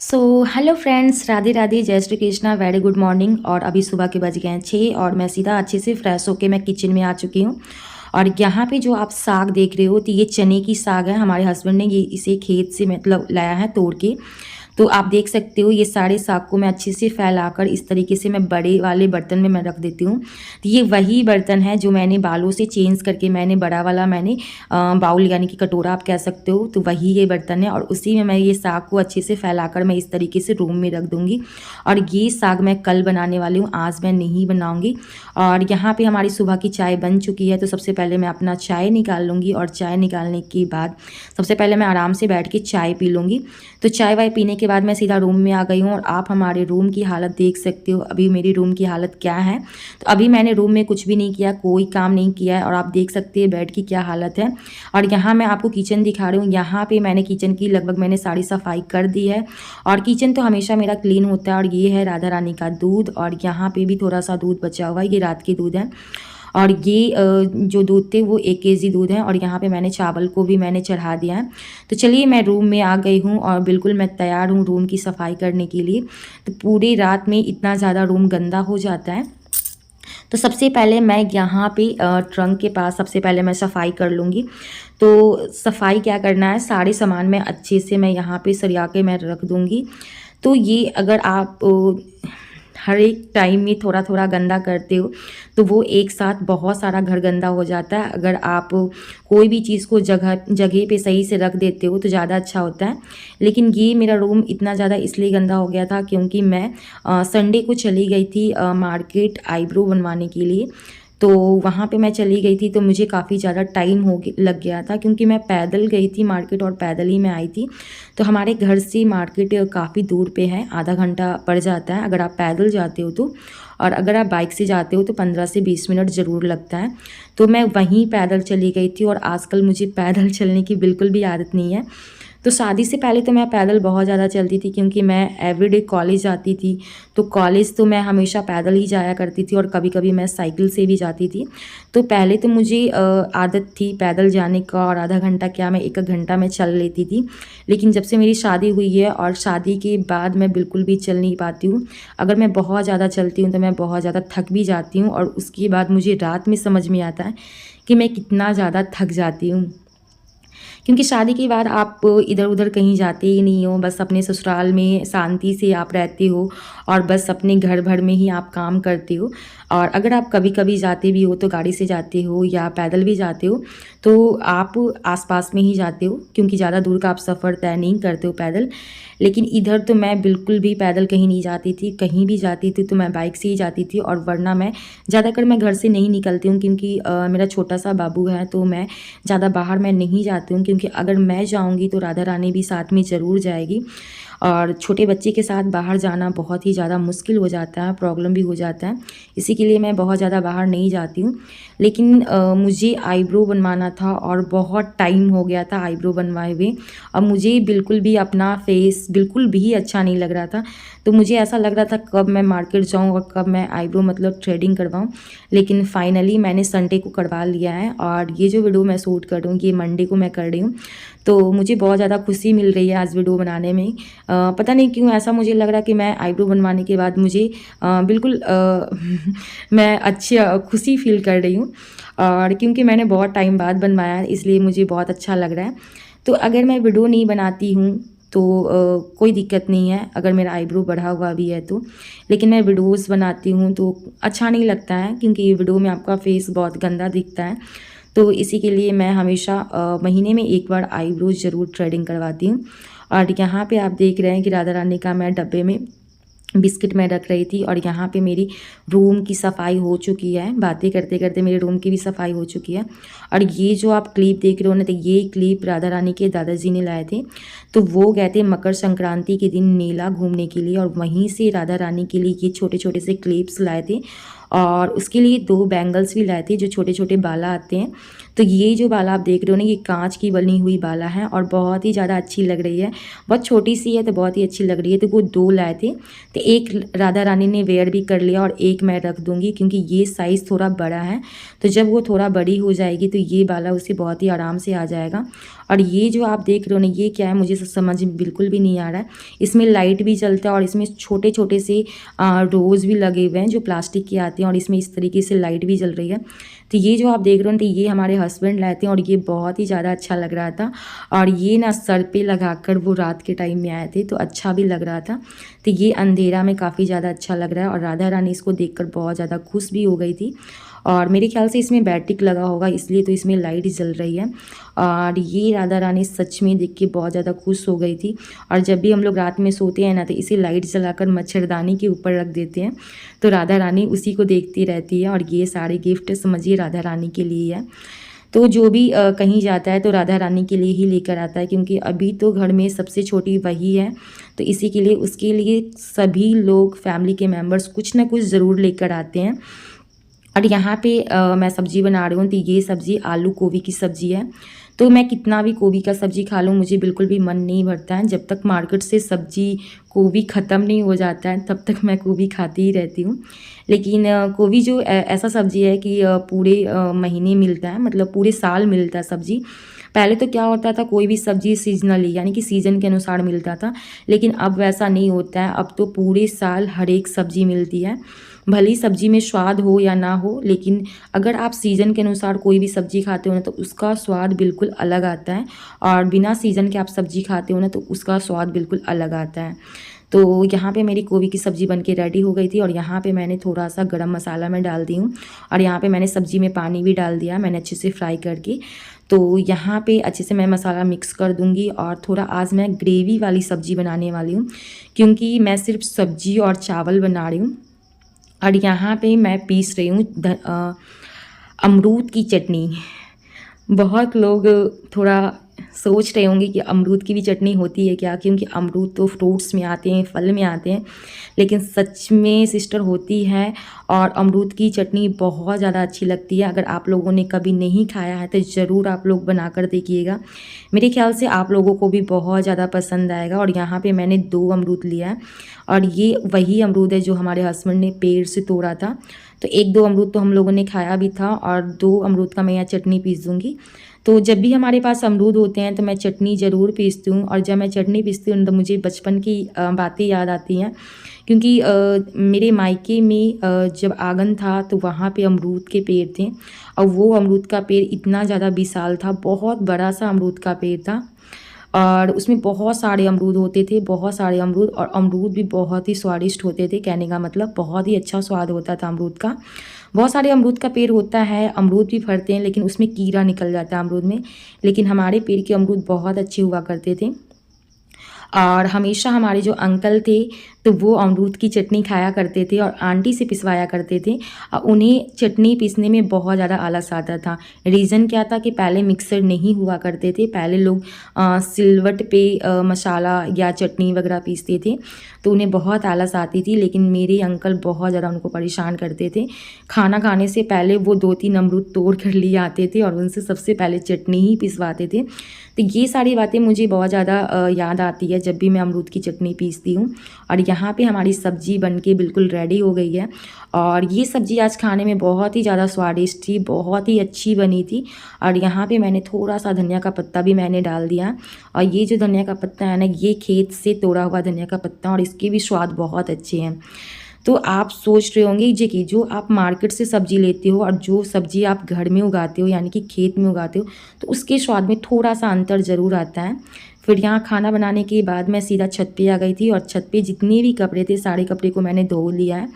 सो hello friends, Radhe Radhe, जय Shri Krishna, very good morning. और अभी सुबह के बज गए हैं 6 और मैं सीधा अच्छे से फ्रेश होके मैं किचन में आ चुकी हूँ। और यहाँ पे जो आप साग देख रहे हो तो ये चने की साग है। हमारे हस्बैंड ने ये इसे खेत से मतलब लाया है तोड़ के। तो आप देख सकते हो ये सारे साग को मैं अच्छे से फैलाकर इस तरीके से मैं बड़े वाले बर्तन में मैं रख देती हूँ। तो ये वही बर्तन है जो मैंने बालों से चेंज करके मैंने बड़ा वाला मैंने बाउल यानी कि कटोरा आप कह सकते हो, तो वही ये बर्तन है। और उसी में मैं ये साग को अच्छे से फैलाकर मैं इस तरीके से रूम में रख दूँगी। और ये साग मैं कल बनाने वाली हूँ, आज मैं नहीं बनाऊँगी। और यहाँ पे हमारी सुबह की चाय बन चुकी है। तो सबसे पहले मैं अपना चाय निकाल लूँगी और चाय निकालने के बाद सबसे पहले मैं आराम से बैठ के चाय पी लूँगी। तो चाय वाय पीने के बाद मैं सीधा रूम में आ गई हूँ। और आप हमारे रूम की हालत देख सकते हो, अभी मेरी रूम की हालत क्या है। तो अभी मैंने रूम में कुछ भी नहीं किया, कोई काम नहीं किया है। और आप देख सकते हैं बेड की क्या हालत है। और यहाँ मैं आपको किचन दिखा रही हूँ। यहाँ पे मैंने किचन की लगभग मैंने सारी सफाई कर दी है। और किचन तो हमेशा मेरा क्लीन होता है। और ये है राधा रानी का दूध। और यहाँ पे भी थोड़ा सा दूध बचा हुआ है, ये रात की दूध है। और ये जो दूध थे वो 1 केजी दूध है। और यहाँ पे मैंने चावल को भी मैंने चढ़ा दिया है। तो चलिए मैं रूम में आ गई हूँ और बिल्कुल मैं तैयार हूँ रूम की सफाई करने के लिए। तो पूरी रात में इतना ज़्यादा रूम गंदा हो जाता है। तो सबसे पहले मैं यहाँ पे ट्रंक के पास सबसे पहले मैं सफाई कर लूँगी। तो सफाई क्या करना है, सारे सामान मैं अच्छे से मैं यहाँ पे सरिया के मैं रख दूँगी। तो ये अगर आप हर एक टाइम में थोड़ा थोड़ा गंदा करते हो तो वो एक साथ बहुत सारा घर गंदा हो जाता है। अगर आप कोई भी चीज़ को जगह जगह पे सही से रख देते हो तो ज़्यादा अच्छा होता है। लेकिन ये मेरा रूम इतना ज़्यादा इसलिए गंदा हो गया था क्योंकि मैं संडे को चली गई थी मार्केट आईब्रो बनवाने के लिए। तो वहाँ पे मैं चली गई थी तो मुझे काफ़ी ज़्यादा टाइम लग गया था क्योंकि मैं पैदल गई थी मार्केट और पैदल ही मैं आई थी। तो हमारे घर से मार्केट काफ़ी दूर पे है, आधा घंटा पड़ जाता है अगर आप पैदल जाते हो तो। और अगर आप बाइक से जाते हो तो 15 से 20 मिनट ज़रूर लगता है। तो मैं वहीं पैदल चली गई थी। और आजकल मुझे पैदल चलने की बिल्कुल भी आदत नहीं है। तो शादी से पहले तो मैं पैदल बहुत ज़्यादा चलती थी क्योंकि मैं एवरीडे कॉलेज जाती थी। तो कॉलेज तो मैं हमेशा पैदल ही जाया करती थी और कभी कभी मैं साइकिल से भी जाती थी। तो पहले तो मुझे आदत थी पैदल जाने का और आधा घंटा क्या मैं 1 घंटा में चल लेती थी। लेकिन जब से मेरी शादी हुई है और शादी के बाद मैं बिल्कुल भी चल नहीं पाती हूँ। अगर मैं बहुत ज़्यादा चलती हूँ तो मैं बहुत ज़्यादा थक भी जाती हूँ। और उसके बाद मुझे रात में समझ में आता है कि मैं कितना ज़्यादा थक जाती हूँ। क्योंकि शादी के बाद आप इधर उधर कहीं जाते ही नहीं हो, बस अपने ससुराल में शांति से आप रहते हो और बस अपने घर भर में ही आप काम करते हो। और अगर आप कभी कभी जाते भी हो तो गाड़ी से जाते हो या पैदल भी जाते हो तो आप आसपास में ही जाते हो क्योंकि ज़्यादा दूर का आप सफ़र तय नहीं करते हो पैदल। लेकिन इधर तो मैं बिल्कुल भी पैदल कहीं नहीं जाती थी, कहीं भी जाती थी तो मैं बाइक से ही जाती थी। और वरना मैं ज़्यादातर मैं घर से नहीं निकलती हूँ क्योंकि मेरा छोटा सा बाबू है तो मैं ज़्यादा बाहर मैं नहीं जाती हूँ। क्योंकि अगर मैं जाऊँगी तो राधा रानी भी साथ में ज़रूर जाएगी। और छोटे बच्चे के साथ बाहर जाना बहुत ही ज़्यादा मुश्किल हो जाता है, प्रॉब्लम भी हो जाता है। इसी के लिए मैं बहुत ज़्यादा बाहर नहीं जाती हूँ। लेकिन मुझे आईब्रो बनवाना था और बहुत टाइम हो गया था आईब्रो बनवाए हुए। अब मुझे बिल्कुल भी अपना फेस बिल्कुल भी अच्छा नहीं लग रहा था। तो मुझे ऐसा लग रहा था कब मैं मार्केट जाऊँ और कब मैं आईब्रो मतलब थ्रेडिंग करवाऊँ। लेकिन फाइनली मैंने संडे को करवा लिया है। और ये जो वीडियो मैं शूट कर रही हूँ ये मंडे को मैं कर रही हूँ। तो मुझे बहुत ज़्यादा खुशी मिल रही है आज वीडियो बनाने में। पता नहीं क्यों ऐसा मुझे लग रहा है कि मैं आईब्रो बनवाने के बाद मुझे बिल्कुल मैं अच्छी खुशी फील कर रही हूँ। और क्योंकि मैंने बहुत टाइम बाद बनवाया है इसलिए मुझे बहुत अच्छा लग रहा है। तो अगर मैं वीडियो नहीं बनाती हूँ तो कोई दिक्कत नहीं है अगर मेरा आईब्रो बढ़ा हुआ भी है तो। लेकिन मैं वीडियोस बनाती हूँ तो अच्छा नहीं लगता है क्योंकि ये वीडियो में आपका फेस बहुत गंदा दिखता है। तो इसी के लिए मैं हमेशा महीने में 1 बार आईब्रो ज़रूर थ्रेडिंग करवाती हूँ। और यहाँ पे आप देख रहे हैं कि राधा रानी का मैं डब्बे में बिस्किट मैं रख रही थी। और यहाँ पे मेरी रूम की सफाई हो चुकी है, बातें करते करते मेरे रूम की भी सफाई हो चुकी है। और ये जो आप क्लिप देख रहे हो ना, तो ये क्लिप राधा रानी के दादाजी ने लाए थे। तो वो गए थे मकर संक्रांति के दिन मेला घूमने के लिए और वहीं से राधा रानी के लिए ये छोटे छोटे से क्लिप्स लाए थे। और उसके लिए 2 बैंगल्स भी लाए थे जो छोटे छोटे बाला आते हैं। तो ये जो बाला आप देख रहे हो ना, ये कांच की बनी हुई बाला है और बहुत ही ज़्यादा अच्छी लग रही है। बहुत छोटी सी है तो बहुत ही अच्छी लग रही है। तो वो 2 लाए थे, तो एक राधा रानी ने वेयर भी कर लिया और एक मैं रख दूँगी, क्योंकि ये साइज़ थोड़ा बड़ा है। तो जब वो थोड़ा बड़ी हो जाएगी तो ये बाला उसे बहुत ही आराम से आ जाएगा। और ये जो आप देख रहे हो ना, ये क्या है मुझे समझ में बिल्कुल भी नहीं आ रहा है। इसमें लाइट भी जलता है और इसमें छोटे छोटे से रोज़ भी लगे हुए हैं जो प्लास्टिक के आते हैं, और इसमें इस तरीके से लाइट भी जल रही है। तो ये जो आप देख रहे हो, तो ये हमारे हस्बैंड लाए थे और ये बहुत ही ज़्यादा अच्छा लग रहा था। और ये ना सर पे लगाकर वो रात के टाइम में आए थे तो अच्छा भी लग रहा था। तो ये अंधेरा में काफ़ी ज़्यादा अच्छा लग रहा है और राधा रानी इसको देखकर बहुत ज़्यादा खुश भी हो गई थी। और मेरे ख्याल से इसमें बैटरी लगा होगा, इसलिए तो इसमें लाइट जल रही है। और ये राधा रानी सच में देख के बहुत ज़्यादा खुश हो गई थी। और जब भी हम लोग रात में सोते हैं ना, तो इसे लाइट जलाकर मच्छरदानी के ऊपर रख देते हैं, तो राधा रानी उसी को देखती रहती है। और ये सारे गिफ्ट समझिए राधा रानी के लिए है। तो जो भी कहीं जाता है तो राधा रानी के लिए ही लेकर आता है, क्योंकि अभी तो घर में सबसे छोटी वही है। तो इसी के लिए उसके लिए सभी लोग फैमिली के मेंबर्स कुछ ना कुछ ज़रूर लेकर आते हैं। और यहाँ पे मैं सब्ज़ी बना रही हूँ, तो ये सब्ज़ी आलू गोभी की सब्ज़ी है। तो मैं कितना भी गोभी का सब्ज़ी खा लूँ, मुझे बिल्कुल भी मन नहीं भरता है। जब तक मार्केट से सब्ज़ी गोभी ख़त्म नहीं हो जाता है तब तक मैं गोभी खाती ही रहती हूँ। लेकिन गोभी जो ऐसा सब्ज़ी है कि पूरे महीने मिलता है, मतलब पूरे साल मिलता है सब्ज़ी। पहले तो क्या होता था, कोई भी सब्ज़ी सीजनली यानी कि सीज़न के अनुसार मिलता था, लेकिन अब वैसा नहीं होता है। अब तो पूरे साल हर एक सब्ज़ी मिलती है। भली सब्ज़ी में स्वाद हो या ना हो, लेकिन अगर आप सीज़न के अनुसार कोई भी सब्ज़ी खाते हो ना, तो उसका स्वाद बिल्कुल अलग आता है। और बिना सीज़न के आप सब्ज़ी खाते हो ना, तो उसका स्वाद बिल्कुल अलग आता है। तो यहाँ पे मेरी गोभी की सब्ज़ी बनके रेडी हो गई थी और यहाँ पे मैंने थोड़ा-सा गरम मसाला मैं डाल दी हूँ। और यहाँ पे मैंने सब्ज़ी में पानी भी डाल दिया, मैंने अच्छे से फ्राई करके। तो यहाँ पे अच्छे से मैं मसाला मिक्स कर दूँगी और थोड़ा आज मैं ग्रेवी वाली सब्ज़ी बनाने वाली हूँ, क्योंकि मैं सिर्फ सब्ज़ी और चावल बना रही हूँ। और यहाँ पे मैं पीस रही हूँ अमरूद की चटनी। बहुत लोग थोड़ा सोच रहे होंगे कि अमरूद की भी चटनी होती है क्या, क्योंकि अमरूद तो फ्रूट्स में आते हैं, फल में आते हैं, लेकिन सच में सिस्टर होती है। और अमरूद की चटनी बहुत ज़्यादा अच्छी लगती है। अगर आप लोगों ने कभी नहीं खाया है तो ज़रूर आप लोग बनाकर देखिएगा। मेरे ख्याल से आप लोगों को भी बहुत ज़्यादा पसंद आएगा। और यहाँ पे मैंने 2 अमरूद लिया है और ये वही अमरूद है जो हमारे हस्बैंड ने पेड़ से तोड़ा था। तो 1-2 अमरूद तो हम लोगों ने खाया भी था और 2 अमरूद का मैं यहाँ चटनी पीस दूँगी। तो जब भी हमारे पास अमरूद होते हैं तो मैं चटनी ज़रूर पीसती हूँ। और जब मैं चटनी पीसती हूँ तो मुझे बचपन की बातें याद आती हैं, क्योंकि मेरे मायके में जब आंगन था तो वहाँ पे अमरूद के पेड़ थे। और वो अमरूद का पेड़ इतना ज़्यादा विशाल था, बहुत बड़ा सा अमरूद का पेड़ था। और उसमें बहुत सारे अमरूद होते थे, बहुत सारे अमरूद, और अमरूद भी बहुत ही स्वादिष्ट होते थे। कहने का मतलब बहुत ही अच्छा स्वाद होता था अमरूद का। बहुत सारे अमरूद का पेड़ होता है, अमरूद भी फलते हैं, लेकिन उसमें कीड़ा निकल जाता है अमरूद में। लेकिन हमारे पेड़ के अमरूद बहुत अच्छे हुआ करते थे। और हमेशा हमारे जो अंकल थे तो वो अमरूद की चटनी खाया करते थे और आंटी से पिसवाया करते थे। उन्हें चटनी पीसने में बहुत ज़्यादा आलस आता था। रीज़न क्या था कि पहले मिक्सर नहीं हुआ करते थे, पहले लोग सिलवट पे मसाला या चटनी वगैरह पीसते थे, तो उन्हें बहुत आलस आती थी। लेकिन मेरे अंकल बहुत ज़्यादा उनको परेशान करते थे। खाना खाने से पहले वो 2-3 अमरूद तोड़ कर लिए आते थे और उनसे सबसे पहले चटनी ही पिसवाते थे। तो ये सारी बातें मुझे बहुत ज़्यादा याद आती है जब भी मैं अमरूद की चटनी पीसती हूँ। और यहाँ पे हमारी सब्ज़ी बनके बिल्कुल रेडी हो गई है। और ये सब्ज़ी आज खाने में बहुत ही ज़्यादा स्वादिष्ट थी, बहुत ही अच्छी बनी थी। और यहाँ पे मैंने थोड़ा सा धनिया का पत्ता भी मैंने डाल दिया। और ये जो धनिया का पत्ता है ना, ये खेत से तोड़ा हुआ धनिया का पत्ता, और इसके भी स्वाद बहुत अच्छे हैं। तो आप सोच रहे होंगे जी कि जो आप मार्केट से सब्ज़ी लेते हो और जो सब्ज़ी आप घर में उगाते हो यानी कि खेत में उगाते हो, तो उसके स्वाद में थोड़ा सा अंतर ज़रूर आता है। फिर यहाँ खाना बनाने के बाद मैं सीधा छत पे आ गई थी और छत पे जितने भी कपड़े थे सारे कपड़े को मैंने धो लिया है।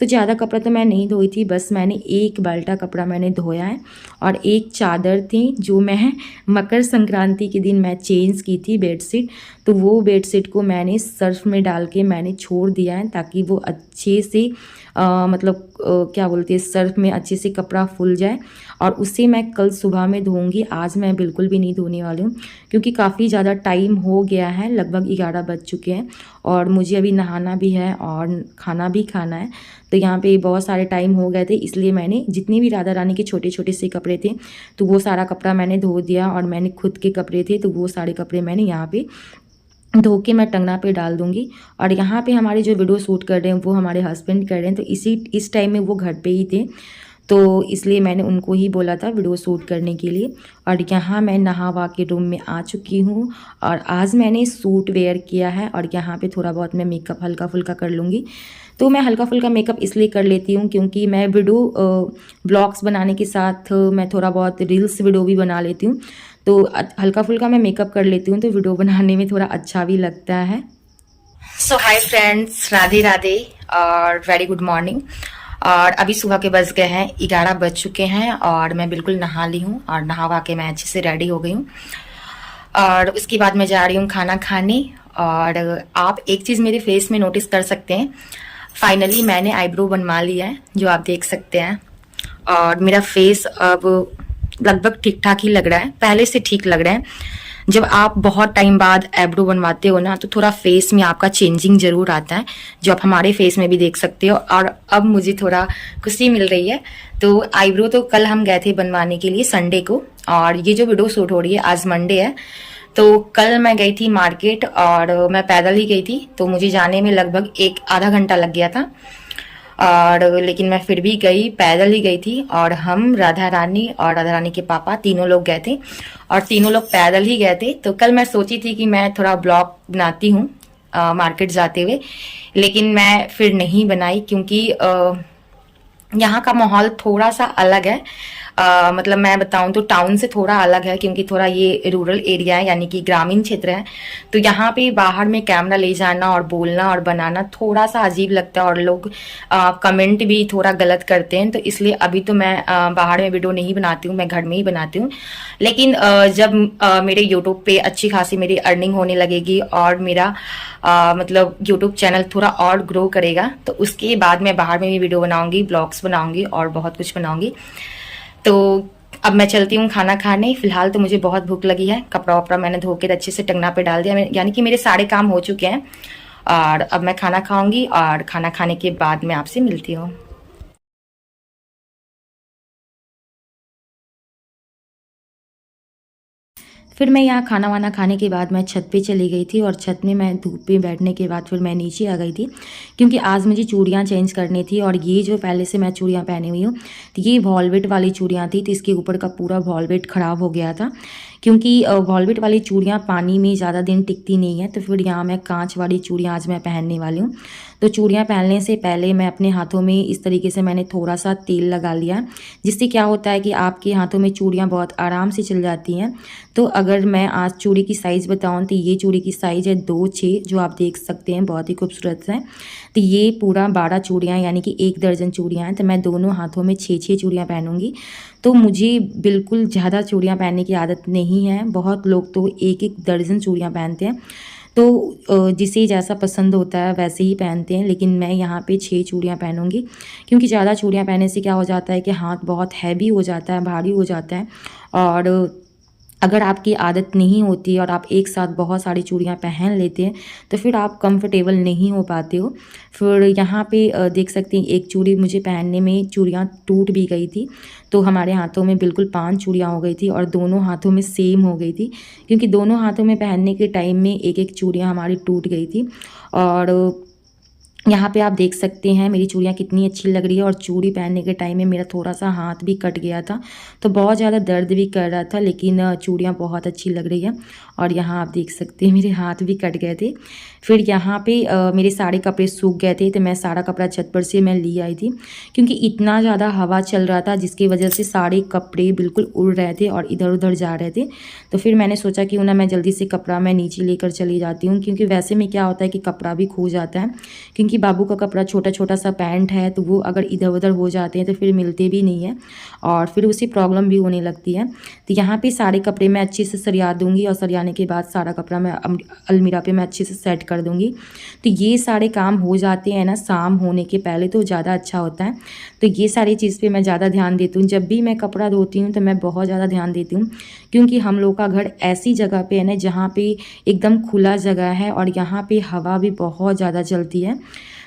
तो ज़्यादा कपड़ा तो मैं नहीं धोई थी, बस मैंने एक बाल्टा कपड़ा मैंने धोया है। और एक चादर थी जो मैं मकर संक्रांति के दिन मैं चेंज की थी बेडशीट, तो वो बेडशीट को मैंने सर्फ में डाल के मैंने छोड़ दिया है, ताकि वो अच्छे से मतलब क्या बोलते हैं, सर्फ में अच्छे से कपड़ा फूल जाए। और उसे मैं कल सुबह में धोऊंगी, आज मैं बिल्कुल भी नहीं धोने वाली हूँ, क्योंकि काफ़ी ज़्यादा टाइम हो गया है, लगभग 11 बज चुके हैं और मुझे अभी नहाना भी है और खाना भी खाना है। तो यहाँ पे बहुत सारे टाइम हो गए थे, इसलिए मैंने जितनी भी राधा रानी के छोटे छोटे से कपड़े थे तो वो सारा कपड़ा मैंने धो दिया, और मैंने खुद के कपड़े थे तो वो सारे कपड़े मैंने यहाँ पे धो के मैं टंगना पे डाल दूँगी। और यहाँ पे हमारे जो वीडियो शूट कर रहे हैं वो हमारे हस्बैंड कर रहे हैं, तो इस टाइम में वो घर पे ही थे, तो इसलिए मैंने उनको ही बोला था वीडियो शूट करने के लिए। और यहाँ मैं नहा वहा के रूम में आ चुकी हूँ, और आज मैंने सूट वेयर किया है, और यहाँ पे थोड़ा बहुत मैं मेकअप हल्का फुल्का कर लूँगी। तो मैं हल्का फुल्का मेकअप इसलिए कर लेती हूँ क्योंकि मैं वीडियो ब्लॉग्स बनाने के साथ मैं थोड़ा बहुत रील्स वीडियो भी बना लेती हूँ, तो हल्का फुल्का मैं मेकअप कर लेती हूँ, तो वीडियो बनाने में थोड़ा अच्छा भी लगता है। सो हाय फ्रेंड्स, राधे राधे और वेरी गुड मॉर्निंग। और अभी सुबह के बज गए हैं 11 बज चुके हैं, और मैं बिल्कुल नहा ली हूँ, और नहा के मैं अच्छे से रेडी हो गई हूँ। और उसके बाद मैं जा रही हूँ खाना खाने। और आप एक चीज़ मेरे फेस में नोटिस कर सकते हैं, फाइनली मैंने आईब्रो बनवा लिया है, जो आप देख सकते हैं। और मेरा फेस अब लगभग ठीक ठाक ही लग रहा है, पहले से ठीक लग रहा है। जब आप बहुत टाइम बाद आईब्रो बनवाते हो ना, तो थोड़ा फेस में आपका चेंजिंग जरूर आता है, जो आप हमारे फेस में भी देख सकते हो। और अब मुझे थोड़ा खुशी मिल रही है। तो आईब्रो तो कल हम गए थे बनवाने के लिए संडे को, और ये जो वीडियो शूट हो रही है आज मंडे है। तो कल मैं गई थी मार्केट, और मैं पैदल ही गई थी, तो मुझे जाने में लगभग आधा घंटा लग गया था। और लेकिन मैं फिर भी गई, पैदल ही गई थी। और हम राधा रानी और राधा रानी के पापा तीनों लोग गए थे, और तीनों लोग पैदल ही गए थे। तो कल मैं सोची थी कि मैं थोड़ा ब्लॉग बनाती हूँ मार्केट जाते हुए, लेकिन मैं फिर नहीं बनाई क्योंकि यहाँ का माहौल थोड़ा सा अलग है। मतलब मैं बताऊं तो टाउन से थोड़ा अलग है, क्योंकि थोड़ा ये रूरल एरिया है, यानी कि ग्रामीण क्षेत्र है। तो यहाँ पे बाहर में कैमरा ले जाना और बोलना और बनाना थोड़ा सा अजीब लगता है, और लोग कमेंट भी थोड़ा गलत करते हैं। तो इसलिए अभी तो मैं बाहर में वीडियो नहीं बनाती हूँ, मैं घर में ही बनाती हूँ। लेकिन जब मेरे यूट्यूब पे अच्छी खासी मेरी अर्निंग होने लगेगी, और मेरा मतलब यूट्यूब चैनल थोड़ा और ग्रो करेगा, तो उसके बाद मैं बाहर में भी वीडियो बनाऊंगी, ब्लॉग्स बनाऊंगी और बहुत कुछ बनाऊंगी। तो अब मैं चलती हूँ खाना खाने। फिलहाल तो मुझे बहुत भूख लगी है। कपड़ा वपड़ा मैंने धो के अच्छे से टंगना पे डाल दिया, यानी कि मेरे सारे काम हो चुके हैं। और अब मैं खाना खाऊंगी, और खाना खाने के बाद मैं आपसे मिलती हूँ। फिर मैं यहाँ खाना वाना खाने के बाद मैं छत पे चली गई थी, और छत में मैं धूप पे बैठने के बाद फिर मैं नीचे आ गई थी, क्योंकि आज मुझे चूड़ियाँ चेंज करनी थी। और ये जो पहले से मैं चूड़ियाँ पहनी हुई हूँ, तो ये वॉलवेट वाली चूड़ियाँ थी, तो इसके ऊपर का पूरा वॉलवेट ख़राब हो गया था, क्योंकि वॉलवेट वाली चूड़ियाँ पानी में ज़्यादा दिन टिकती नहीं है। तो फिर यहाँ मैं कांच वाली चूड़ियाँ आज मैं पहनने वाली हूँ। तो चूड़ियाँ पहनने से पहले मैं अपने हाथों में इस तरीके से मैंने थोड़ा सा तेल लगा लिया, जिससे क्या होता है कि आपके हाथों में चूड़ियाँ बहुत आराम से चल जाती हैं। तो अगर मैं आज चूड़ी की साइज़ बताऊँ, तो ये चूड़ी की साइज़ है 2-6, जो आप देख सकते हैं, बहुत ही खूबसूरत है। तो ये पूरा 12 चूड़ियाँ, यानी कि 1 दर्जन चूड़ियाँ हैं। तो मैं दोनों हाथों में 6-6 चूड़ियाँ पहनूंगी। तो मुझे बिल्कुल ज़्यादा चूड़ियाँ पहनने की आदत नहीं है। बहुत लोग तो 1-1 दर्जन चूड़ियाँ पहनते हैं, तो जिसे जैसा पसंद होता है वैसे ही पहनते हैं। लेकिन मैं यहाँ पे 6 चूड़ियाँ पहनूंगी, क्योंकि ज़्यादा चूड़ियाँ पहनने से क्या हो जाता है कि हाथ बहुत हैवी हो जाता है, भारी हो जाता है। और अगर आपकी आदत नहीं होती और आप एक साथ बहुत सारी चूड़ियाँ पहन लेते हैं, तो फिर आप कंफर्टेबल नहीं हो पाते हो। फिर यहाँ पे देख सकते हैं, एक चूड़ी मुझे पहनने में चूड़ियाँ टूट भी गई थी। तो हमारे हाथों में बिल्कुल 5 चूड़ियाँ हो गई थी, और दोनों हाथों में सेम हो गई थी, क्योंकि दोनों हाथों में पहनने के टाइम में 1-1 चूड़ियाँ हमारी टूट गई थी। और यहाँ पे आप देख सकते हैं मेरी चूड़ियाँ कितनी अच्छी लग रही है। और चूड़ी पहनने के टाइम में मेरा थोड़ा सा हाथ भी कट गया था, तो बहुत ज़्यादा दर्द भी कर रहा था, लेकिन चूड़ियाँ बहुत अच्छी लग रही है। और यहाँ आप देख सकते हैं मेरे हाथ भी कट गए थे। फिर यहाँ पे मेरे सारे कपड़े सूख गए थे, तो मैं सारा कपड़ा छत पर से मैं ले आई थी, क्योंकि इतना ज़्यादा हवा चल रहा था, जिसकी वजह से सारे कपड़े बिल्कुल उड़ रहे थे और इधर उधर जा रहे थे। तो फिर मैंने सोचा कि मैं जल्दी से कपड़ा मैं नीचे लेकर चली जाती हूँ, क्योंकि वैसे में क्या होता है कि कपड़ा भी खो जाता है, क्योंकि बाबू का कपड़ा छोटा छोटा सा पैंट है, तो वो अगर इधर उधर हो जाते हैं तो फिर मिलते भी नहीं है, और फिर उसी प्रॉब्लम भी होने लगती है। तो यहाँ पे सारे कपड़े मैं अच्छे से सरिया दूँगी, और सरियाने के बाद सारा कपड़ा मैं अलमीरा पे मैं अच्छे से सेट कर दूँगी। तो ये सारे काम हो जाते हैं ना शाम होने के पहले, तो ज़्यादा अच्छा होता है। तो ये सारी चीज़ पे मैं ज़्यादा ध्यान देती हूँ। जब भी मैं कपड़ा धोती हूँ तो मैं बहुत ज़्यादा ध्यान देती हूँ, क्योंकि हम लोग का घर ऐसी जगह पे है ना जहाँ पे एकदम खुला जगह है, और यहाँ पे हवा भी बहुत ज़्यादा चलती है।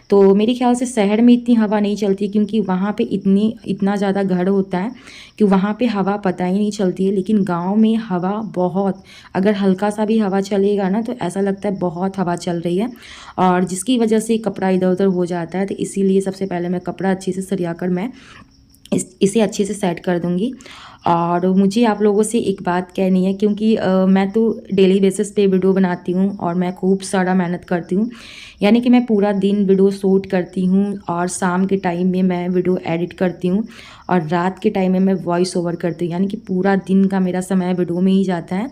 तो मेरे ख्याल से शहर में इतनी हवा नहीं चलती, क्योंकि वहाँ पे इतना ज़्यादा घर होता है कि वहाँ पे हवा पता ही नहीं चलती है। लेकिन गाँव में हवा बहुत, अगर हल्का सा भी हवा चलेगा ना तो ऐसा लगता है बहुत हवा चल रही है, और जिसकी वजह से कपड़ा इधर उधर हो जाता है। तो इसीलिए सबसे पहले मैं कपड़ा अच्छे से सरिया कर मैं इसे अच्छे से सेट कर दूँगी। और मुझे आप लोगों से एक बात कहनी है, क्योंकि मैं तो डेली बेसिस पे वीडियो बनाती हूँ और मैं खूब सारा मेहनत करती हूँ। यानी कि मैं पूरा दिन वीडियो शूट करती हूँ, और शाम के टाइम में मैं वीडियो एडिट करती हूँ, और रात के टाइम में मैं वॉइस ओवर करती हूँ। यानी कि पूरा दिन का मेरा समय वीडियो में ही जाता है।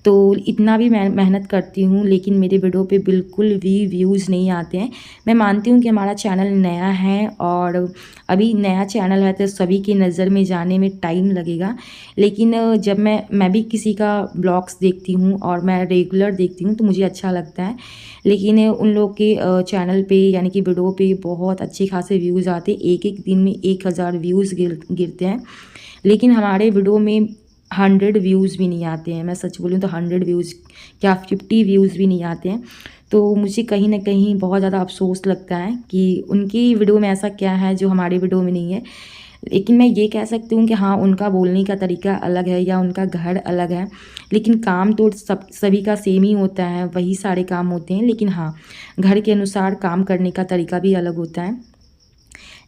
तो इतना भी मैं मेहनत करती हूँ, लेकिन मेरे वीडियो पे बिल्कुल भी व्यूज़ नहीं आते हैं। मैं मानती हूँ कि हमारा चैनल नया है, और अभी नया चैनल है तो सभी की नज़र में जाने में टाइम लगेगा। लेकिन जब मैं भी किसी का ब्लॉग्स देखती हूँ और मैं रेगुलर देखती हूँ तो मुझे अच्छा लगता है। लेकिन उन लोग के चैनल पे यानी कि वीडियो पे बहुत अच्छे खासे व्यूज़ आते हैं, एक दिन में 1000 व्यूज़ गिरते हैं। लेकिन हमारे वीडियो में 100 व्यूज़ भी नहीं आते हैं। मैं सच बोलूँ तो 100 व्यूज़ क्या 50 व्यूज़ भी नहीं आते हैं। तो मुझे कहीं न कहीं बहुत ज़्यादा अफ़सोस लगता है कि उनकी वीडियो में ऐसा क्या है जो हमारी वीडियो में नहीं है। लेकिन मैं ये कह सकती हूँ कि हाँ, उनका बोलने का तरीका अलग है या उनका घर अलग है, लेकिन काम तो सभी का सेम ही होता है, वही सारे काम होते हैं। लेकिन हाँ, घर के अनुसार काम करने का तरीका भी अलग होता है।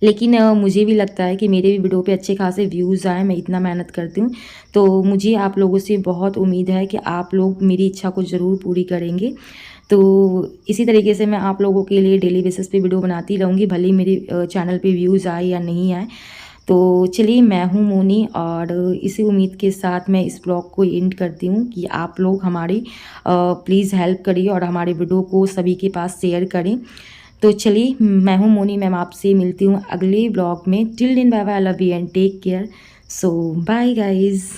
लेकिन मुझे भी लगता है कि मेरे भी वीडियो पे अच्छे खासे व्यूज़ आएँ, मैं इतना मेहनत करती हूँ। तो मुझे आप लोगों से बहुत उम्मीद है कि आप लोग मेरी इच्छा को ज़रूर पूरी करेंगे। तो इसी तरीके से मैं आप लोगों के लिए डेली बेसिस पे वीडियो बनाती रहूँगी, भले ही मेरे चैनल पे व्यूज़ आए या नहीं आए। तो चलिए, मैं हूँ मोनी, और इसी उम्मीद के साथ मैं इस ब्लॉग को एंड करती हूँ कि आप लोग हमारी प्लीज़ हेल्प करिए और हमारे वीडियो को सभी के पास शेयर करें। तो चलिए, मैं हूँ मोनी मैम, आपसे मिलती हूँ अगले ब्लॉग में। Till then bye bye, love you and take care. So bye guys.